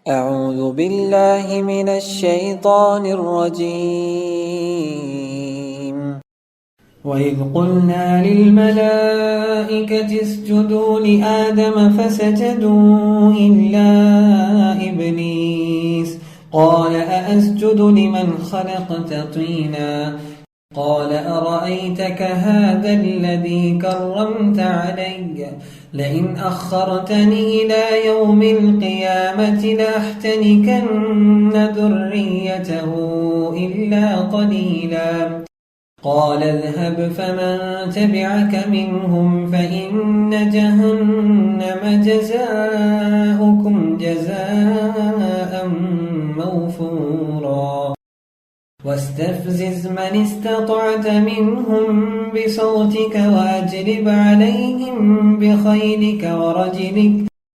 أعوذ بالله من الشيطان الرجيم. وإذ قلنا للملائكة اسجدوا لآدم فسجدوا إلا إبليس قال أأسجد لمن خلقت طينا قال أرأيتك هذا الذي كرمت علي لئن أخرتني إلى يوم القيامة لأحتنكن ذريته إلا قليلا قال اذهب فمن تبعك منهم فإن جهنم جزاؤكم جزاء موفورا واستفزز من استطعت منهم بصوتك وأجلب عليهم بخيلك ورجلك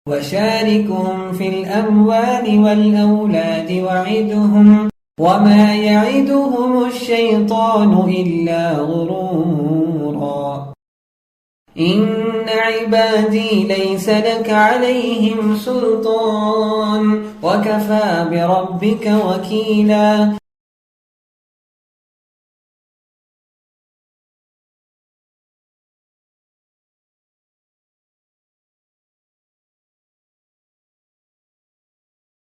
وشاركهم في الأموال والأولاد وعدهم وما يعدهم الشيطان إلا غرورا إن عبادي ليس لك عليهم سلطان وكفى بربك وكيلا